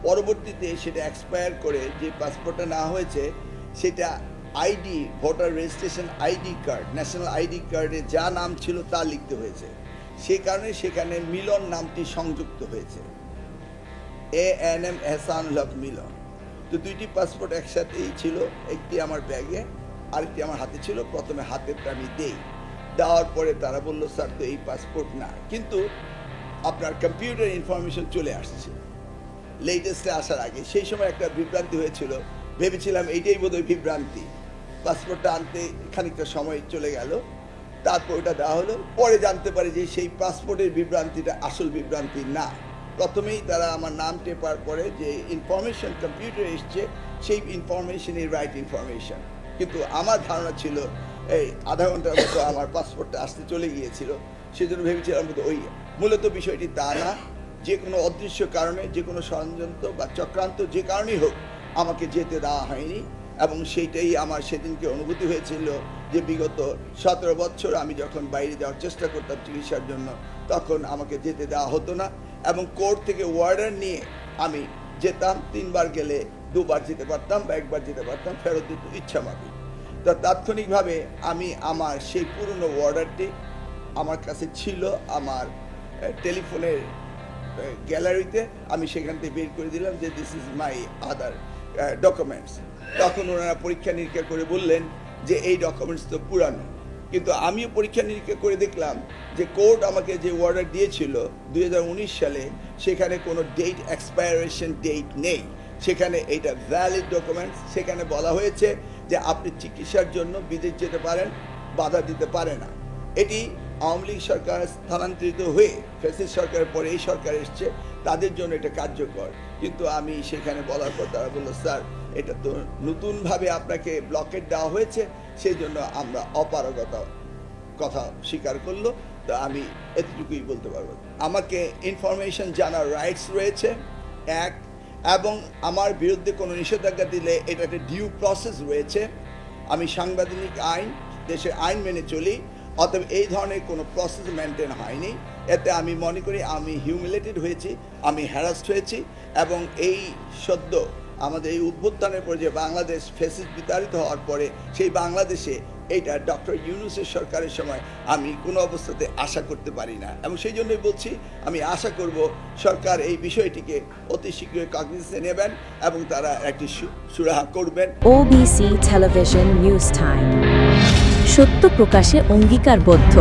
পরবর্তীতে সেটা এক্সপায়ার করে যে পাসপোর্টটা না হয়েছে সেটা ID, voter registration ID card, national ID কার্ডে যা নাম ছিল তা লিখতে হয়েছে। সেই কারণে সেখানে মিলন নামটি সংযুক্ত হয়েছে, ANM এহসানুল হক মিলন। তো দুইটি পাসপোর্ট একসাথেই ছিল, একটি আমার ব্যাগে আরেকটি আমার হাতে ছিল। প্রথমে হাতেরটা আমি দেওয়ার পরে তারা বললো স্যার তো এই পাসপোর্ট না, কিন্তু আপনার কম্পিউটার ইনফরমেশন চলে আসছে লেটেস্টে আসার আগে। সেই সময় একটা বিভ্রান্তি হয়েছিল, ভেবেছিলাম এইটাই বোধহয় বিভ্রান্তি। পাসপোর্টটা আনতে খানিকটা সময় চলে গেল, তারপর ওটা দেওয়া হলো। পরে জানতে পারি যে সেই পাসপোর্টের বিভ্রান্তিটা আসল বিভ্রান্তি না। প্রথমেই তারা আমার নাম টেপার পরে যে ইনফরমেশন কম্পিউটারে এসছে সেই ইনফরমেশনই রাইট ইনফরমেশন, কিন্তু আমার ধারণা ছিল এই আধা ঘন্টার মতো আমার পাসপোর্টটা আসতে চলে গিয়েছিল। সেজন্য ভেবেছিলাম ওই মূলত বিষয়টি তা না। যে কোনো অদৃশ্য কারণে, যে কোনো ষড়যন্ত্র বা চক্রান্ত যে কারণেই হোক আমাকে যেতে দেওয়া হয়নি। এবং সেইটাই আমার সেদিনকে অনুভূতি হয়েছিল যে বিগত 17 বছর আমি যখন বাইরে যাওয়ার চেষ্টা করতাম চিকিৎসার জন্য, তখন আমাকে যেতে দেওয়া হতো না। এবং কোর্ট থেকে ওয়ার্ডার নিয়ে আমি যেতাম, 3 বার গেলে 2 বার যেতে পারতাম বা 1 বার যেতে পারতাম, ফেরত দিত ইচ্ছা মাফিক। তো তাৎক্ষণিকভাবে আমি আমার সেই পুরনো ওয়ার্ডারটি আমার কাছে ছিল, আমার টেলিফোনের গ্যালারিতে। আমি সেখান থেকে বের করে দিলাম যে this is my other documents. তখন ওনারা পরীক্ষা নিরীক্ষা করে বললেন যে এই ডকুমেন্টস তো পুরানো। কিন্তু আমিও পরীক্ষা নিরীক্ষা করে দেখলাম যে কোর্ট আমাকে যে অর্ডার দিয়েছিল 2019 সালে, সেখানে কোনো ডেট এক্সপায়ারেশন ডেট নেই, সেখানে এইটা ভ্যালিড ডকুমেন্টস। সেখানে বলা হয়েছে যে আপনি চিকিৎসার জন্য বিদেশ যেতে পারেন, বাধা দিতে পারে না। এটি আওয়ামী লীগ সরকার স্থানান্তরিত হয়ে ফ্যাসিস্ট সরকারের পরে এই সরকার এসছে, তাদের জন্য এটা কার্যকর। কিন্তু আমি সেখানে বলার পর তারা বললো স্যার এটা তো নতুনভাবে আপনাকে ব্লকেট দেওয়া হয়েছে, সেই জন্য আমরা অপারগতা কথা স্বীকার করলো। তো আমি এতটুকুই বলতে পারবো, আমাকে ইনফরমেশন জানার রাইটস রয়েছে এক, এবং আমার বিরুদ্ধে কোনো নিষেধাজ্ঞা দিলে এটা একটা ডিউ প্রসেস রয়েছে। আমি সাংবিধানিক আইন, দেশের আইন মেনে চলি, অতএব এই ধরনের কোনো প্রসেস মেনটেন হয়নি। এতে আমি মনে করি আমি হিউমিলেটেড হয়েছি, আমি হ্যারাসড হয়েছি। এবং এই সদ্য আমাদের এই অভ্যুত্থানের পরে যে বাংলাদেশ ফ্যাসিস্ট বিতাড়িত হওয়ার পরে সেই বাংলাদেশে এইটা ডক্টর ইউনূসের সরকারের সময় আমি কোনো অবস্থাতে আশা করতে পারি না। এবং সেই জন্যই বলছি আমি আশা করব সরকার এই বিষয়টিকে অতি শীঘ্রই কগনিজেন্সে নেবেন এবং তারা একটি সুরাহা করবেন। OBC টেলিভিশন নিউজ টাইম, সত্য প্রকাশে অঙ্গীকারবদ্ধ।